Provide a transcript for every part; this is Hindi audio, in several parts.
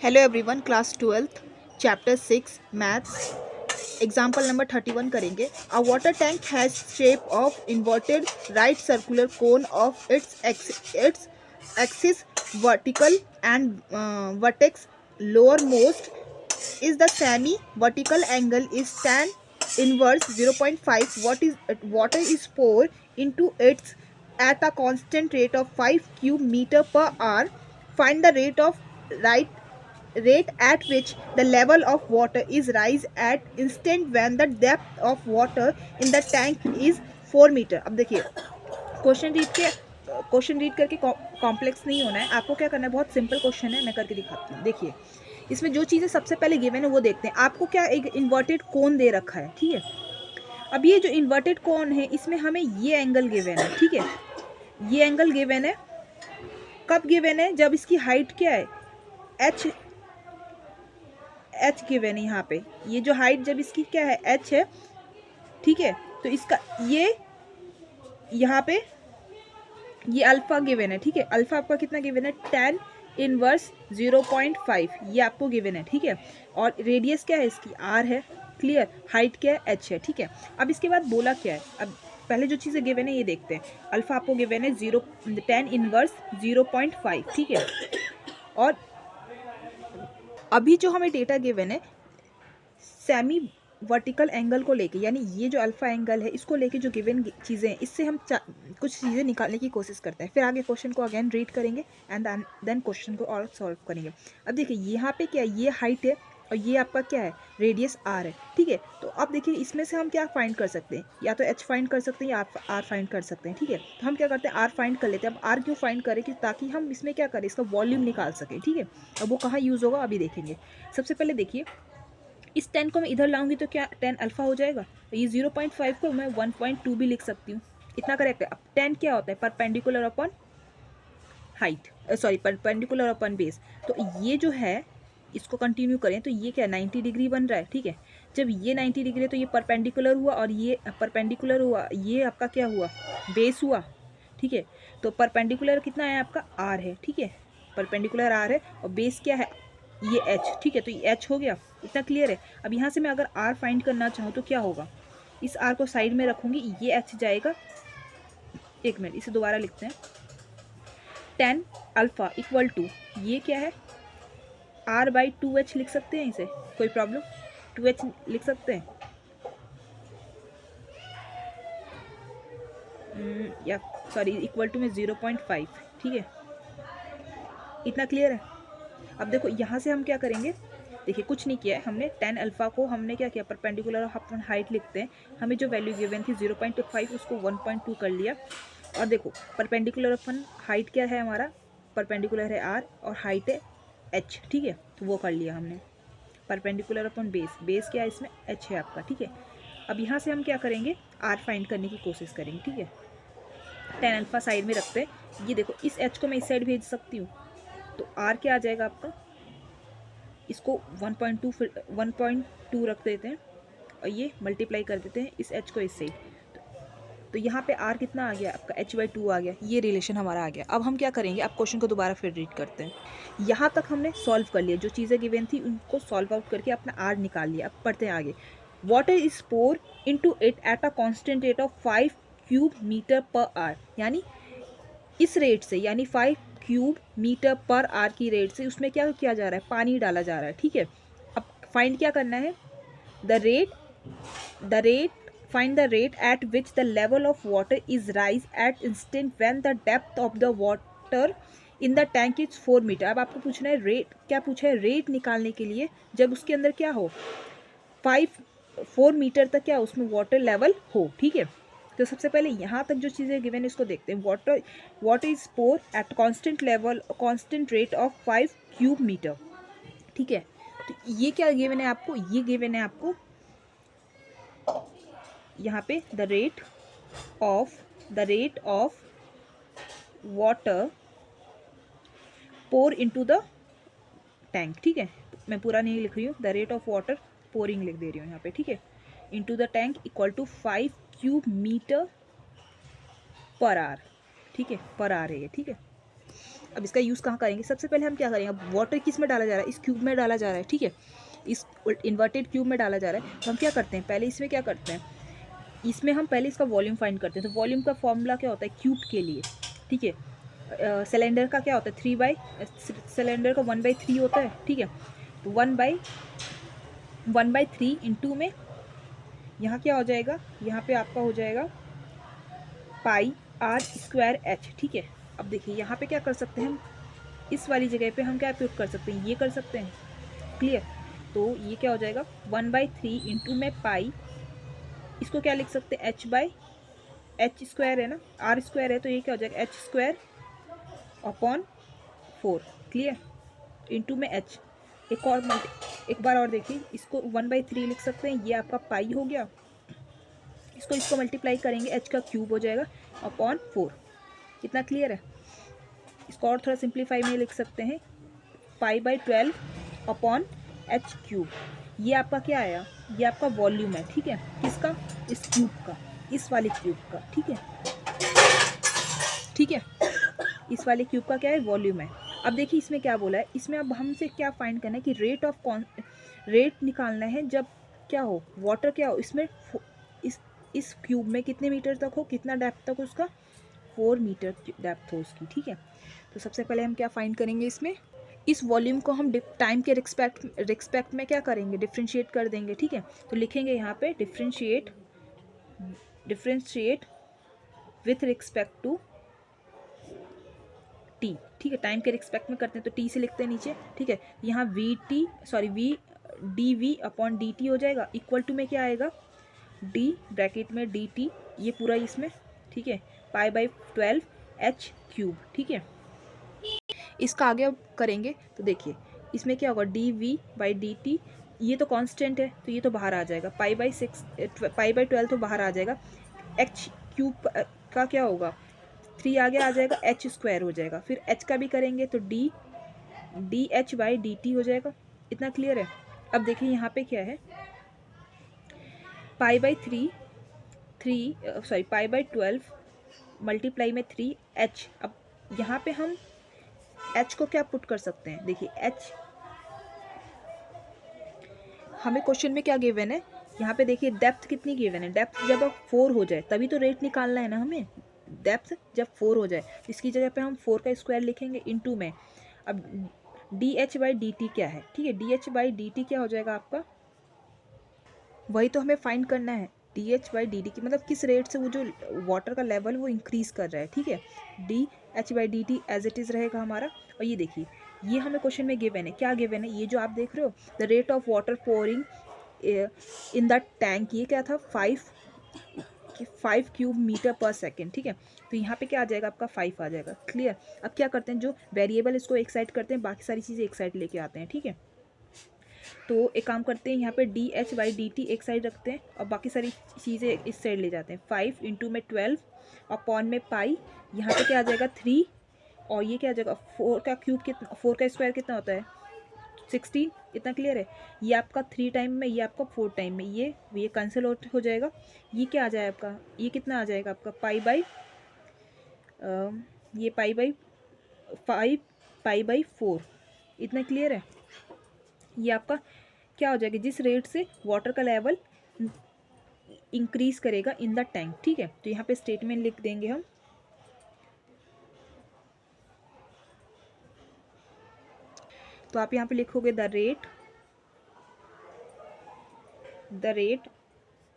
Hello everyone, class 12th chapter 6 maths example number 31 करेंगे. अ water tank has shape of inverted right circular cone of its axis vertical and vertex lowermost is the semi vertical angle is tan inverse 0.5. Water is poured into it at a constant rate of 5 cubic meter per hour. Find the rate at which the level of water is rise at instant when the depth of water in the tank is 4 metre. अब देखिए, क्वेश्चन रीड करके कॉम्प्लेक्स नहीं होना है. आपको क्या करना है, बहुत सिंपल क्वेश्चन है, मैं करके दिखाती हूँ. देखिए, इसमें जो चीज़ें सबसे पहले गिवन है वो देखते हैं. आपको क्या एक इन्वर्टेड कोन दे रखा है, ठीक है. अब ये जो इन्वर्टेड कोन है इसमें हमें ये एंगल गिवन है, ठीक है. ये एंगल गिवन है, कब गिवन है, जब इसकी हाइट क्या है, एच गिवन है. यहाँ पे ये जो हाइट जब इसकी क्या है, एच है, ठीक है. तो इसका ये यहाँ पे ये अल्फा गिवन है, ठीक है. अल्फा आपका कितना गिवन है, tan इनवर्स 0.5 ये आपको गिवन है, ठीक है. और रेडियस क्या है इसकी, r है, क्लियर. हाइट क्या है, h है, ठीक है. अब इसके बाद बोला क्या है, अब पहले जो चीज़ें गिवन है ये देखते हैं. अल्फा आपको गिवन है 10 इनवर्स 0.5, ठीक है. और अभी जो हमें डेटा गिवन है सेमी वर्टिकल एंगल को लेके, यानी ये जो अल्फा एंगल है इसको लेके जो गिवन चीज़ें हैं, इससे हम कुछ चीज़ें निकालने की कोशिश करते हैं. फिर आगे क्वेश्चन को अगेन रीड करेंगे एंड देन क्वेश्चन को और सॉल्व करेंगे. अब देखिए यहाँ पे क्या है, ये हाइट है और ये आपका क्या है, रेडियस आर है, ठीक है. तो अब देखिए इसमें से हम क्या फाइंड कर सकते हैं, या तो एच फाइंड कर सकते हैं या आर फाइंड कर सकते हैं, ठीक है. तो हम क्या करते हैं, आर फाइंड कर लेते हैं. अब आर क्यों फाइंड करें, कि ताकि हम इसमें क्या करें, इसका वॉल्यूम निकाल सकें, ठीक है. अब वो कहाँ यूज़ होगा अभी देखेंगे. सबसे पहले देखिए, इस 10 को मैं इधर लाऊंगी तो क्या 10 अल्फा हो जाएगा. ये 0.5 को मैं 1.2 भी लिख सकती हूँ, इतना करेक्ट है. अब 10 क्या होता है, perpendicular upon height, sorry perpendicular upon base. तो ये जो है इसको कंटिन्यू करें तो ये क्या 90 डिग्री बन रहा है, ठीक है. जब ये 90 डिग्री है तो ये परपेंडिकुलर हुआ, और ये परपेंडिकुलर हुआ, ये आपका क्या हुआ, बेस हुआ, ठीक है. तो परपेंडिकुलर कितना है आपका, आर है, ठीक है. परपेंडिकुलर आर है और बेस क्या है, ये एच, ठीक है. तो ये एच हो गया, इतना क्लियर है. अब यहाँ से मैं अगर आर फाइंड करना चाहूँ तो क्या होगा, इस आर को साइड में रखूँगी, ये एच जाएगा. एक मिनट, इसे दोबारा लिखते हैं. 10 अल्फ़ा इक्वल टू ये क्या है, आर बाई 2h लिख सकते हैं इसे, कोई प्रॉब्लम, 2h लिख सकते हैं. या सॉरी इक्वल टू में 0.5, ठीक है. इतना क्लियर है. अब देखो यहाँ से हम क्या करेंगे, देखिए कुछ नहीं किया है हमने. 10 अल्फ़ा को हमने क्या किया, परपेंडिकुलर अपन हाइट लिखते हैं, हमें जो वैल्यू गिवन थी 0.5 उसको 1.2 कर लिया. और देखो परपेंडिकुलर अपन हाइट क्या है हमारा, परपेंडिकुलर है आर और हाइट है एच, ठीक है. तो वो कर लिया हमने. परपेंडिकुलर अपन बेस, बेस क्या है इसमें, एच है आपका, ठीक है. अब यहाँ से हम क्या करेंगे, आर फाइंड करने की कोशिश करेंगे, ठीक है. 10 अल्फ़ा साइड में रखते हैं. ये देखो इस एच को मैं इस साइड भेज सकती हूँ, तो आर क्या आ जाएगा आपका, इसको 1.2 फिर 1.2 रख देते हैं और ये मल्टीप्लाई कर देते हैं इस एच को इस साइड. तो यहाँ पे आर कितना आ गया आपका, h/2 आ गया. ये रिलेशन हमारा आ गया. अब हम क्या करेंगे, अब क्वेश्चन को दोबारा फिर रीड करते हैं. यहाँ तक हमने सॉल्व कर लिया, जो चीज़ें गिवन थी उनको सॉल्व आउट करके अपना आर निकाल लिया. अब पढ़ते हैं आगे. Water is pour into it at a constant rate of 5 cube metre per hour, यानी इस रेट से, यानी 5 क्यूब मीटर पर आवर की रेट से उसमें क्या किया जा रहा है, पानी डाला जा रहा है, ठीक है. अब फाइंड क्या करना है, the rate find the rate at which the level of water is rise at instant when the depth of the water in the tank is 4 metre. अब आपको पूछना है रेट, क्या पूछा है, रेट निकालने के लिए जब उसके अंदर क्या हो, 4 मीटर तक क्या उसमें वाटर लेवल हो, ठीक है. तो सबसे पहले यहाँ तक जो चीज़ें गिवन है इसको देखते हैं. Water is pour at constant level, constant rate of 5 cube metre, ठीक है. तो ये क्या गिवन है आपको, ये गिवन है आपको यहाँ पे the rate of water pour into the tank, ठीक है. मैं पूरा नहीं लिख रही हूँ, the rate of water pouring लिख दे रही हूँ यहाँ पे, ठीक है. Into the tank equal to 5 cube metre per hour, ठीक है. पर आवर है ये, ठीक है. अब इसका यूज़ कहाँ करेंगे, सबसे पहले हम क्या करेंगे, अब वाटर किस में डाला जा रहा है, इस क्यूब में डाला जा रहा है, ठीक है, इस इन्वर्टेड क्यूब में डाला जा रहा है। तो हम क्या करते हैं, पहले इसमें क्या करते हैं, इसमें हम पहले इसका वॉल्यूम फाइंड करते हैं। तो वॉल्यूम का फॉर्मूला क्या होता है क्यूब के लिए, ठीक है। सिलेंडर का क्या होता है 3 बाई, सिलेंडर का 1/3 होता है, ठीक है। तो 1/3 इंटू में यहाँ क्या हो जाएगा, यहाँ पे आपका हो जाएगा पाई आर स्क्वायर एच, ठीक है। अब देखिए यहाँ पे क्या कर सकते हैं हम, इस वाली जगह पे हम क्या पुट कर सकते हैं, ये कर सकते हैं, क्लियर। तो ये क्या हो जाएगा 1/3 इंटू में पाई, इसको क्या लिख सकते हैं एच स्क्वायर है ना, आर स्क्वायर है, तो ये क्या हो जाएगा H square upon 4, clear, into में एच। एक बार और देखिए, इसको 1/3 लिख सकते हैं, ये आपका पाई हो गया, इसको मल्टीप्लाई करेंगे, एच का क्यूब हो जाएगा अपॉन 4, कितना क्लियर है। इसको और थोड़ा सिंप्लीफाई में लिख सकते हैं, पाई/12 अपॉन एच क्यूब। ये आपका क्या आया, ये आपका वॉल्यूम है, ठीक है, किसका, इस क्यूब का, इस वाले क्यूब का, ठीक है, ठीक है, इस वाले क्यूब का क्या है, वॉल्यूम है। अब देखिए इसमें क्या बोला है, इसमें अब हमसे क्या फाइंड करना है कि रेट निकालना है जब क्या हो, वाटर क्या हो इसमें, इस क्यूब में कितने मीटर तक हो, कितना डेप्थ तक उसका, 4 मीटर डेप्थ हो उसकी, ठीक है। तो सबसे पहले हम क्या फाइंड करेंगे, इसमें इस वॉल्यूम को हम टाइम के रिस्पेक्ट में क्या करेंगे, डिफ्रेंशिएट कर देंगे, ठीक है। तो लिखेंगे यहाँ पे differentiate with respect to T, ठीक है, टाइम के रिस्पेक्ट में करते हैं तो टी से लिखते हैं नीचे, ठीक है। यहाँ V D V upon D T हो जाएगा, इक्वल टू में क्या आएगा, डी ब्रैकेट में डी टी, ये पूरा इसमें, ठीक है, पाई/12 एच क्यूब, ठीक है। इसका आगे अब करेंगे तो देखिए इसमें क्या होगा, D V by D T, ये तो कांस्टेंट है तो ये तो बाहर आ जाएगा, पाई/12 तो बाहर आ जाएगा, एच क्यूब का क्या होगा 3 आगे आ जाएगा, एच स्क्वायर हो जाएगा, फिर एच का भी करेंगे तो D H by D T हो जाएगा, इतना क्लियर है। अब देखिए यहाँ पे क्या है, पाई/12 मल्टीप्लाई में 3 एच। अब यहाँ पे हम एच को क्या पुट कर सकते हैं, देखिए एच हमें क्वेश्चन में क्या गिवन है, यहाँ पे देखिए डेप्थ कितनी गिवन है, डेप्थ जब अब 4 हो जाए तभी तो रेट निकालना है ना हमें, डेप्थ जब 4 हो जाए, इसकी जगह पे हम 4 का स्क्वायर लिखेंगे इंटू में, अब D H by D T क्या है, ठीक है, D H by D T क्या हो जाएगा आपका, वही तो हमें फाइंड करना है, D H by D T की मतलब किस रेट से वो जो वाटर का लेवल वो इंक्रीज़ कर रहा है, ठीक है, D H by D T as it is रहेगा हमारा। और ये देखिए ये हमें क्वेश्चन में गिवन है, क्या गिवन है, ये जो आप देख रहे हो the rate of water pouring in the tank, ये क्या था 5 क्यूब मीटर पर सेकेंड, ठीक है। तो यहाँ पे क्या आ जाएगा आपका 5 आ जाएगा, क्लियर। अब क्या करते हैं, जो वेरिएबल इसको एक साइड करते हैं, बाकी सारी चीज़ें एक साइड लेके आते हैं, ठीक है। तो एक काम करते हैं, यहाँ पे D H by D T एक साइड रखते हैं और बाकी सारी चीज़ें इस साइड ले जाते हैं, 5 इंटू में 12 अपॉन में पाई, यहाँ पे क्या आ जाएगा 3, और ये क्या आ जाएगा 4 का क्यूब कितना, 4 का स्क्वायर कितना होता है 16, इतना क्लियर है। ये आपका 3 टाइम में, ये आपका 4 टाइम में, ये कैंसिल हो जाएगा, ये क्या आ जाएगा आपका, ये कितना आ जाएगा आपका ये पाई/4, इतना क्लियर है। ये आपका क्या हो जाएगा, जिस रेट से वाटर का लेवल इंक्रीज करेगा इन द टैंक, ठीक है। तो यहाँ पे स्टेटमेंट लिख देंगे हम, तो आप यहाँ पे लिखोगे द रेट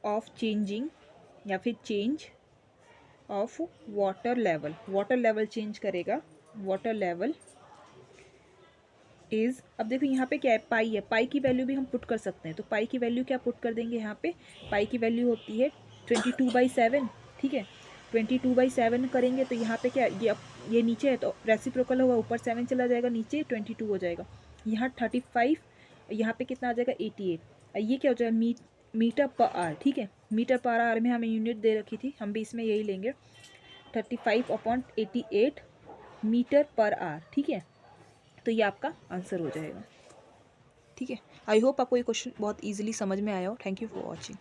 ऑफ चेंजिंग या फिर change of water level change करेगा, वाटर लेवल इज़, अब देखो यहाँ पे क्या है, पाई है, पाई की वैल्यू भी हम पुट कर सकते हैं, तो पाई की वैल्यू क्या पुट कर देंगे यहाँ पे, पाई की वैल्यू होती है 22/7, ठीक है, 22/7 करेंगे तो यहाँ पे क्या ये नीचे है तो रेसिप्रोकल होगा, ऊपर 7 चला जाएगा, नीचे 22 हो जाएगा, यहाँ 35, यहाँ पे कितना आ जाएगा 88, ये क्या हो जाएगा मीटर पर आवर, ठीक है, मीटर पर आवर में हमें यूनिट दे रखी थी, हम भी इसमें यही लेंगे 35/88 मीटर पर आवर, ठीक है। तो ये आपका आंसर हो जाएगा, ठीक है। आई होप आपको ये क्वेश्चन बहुत इजीली समझ में आया हो। Thank you for watching.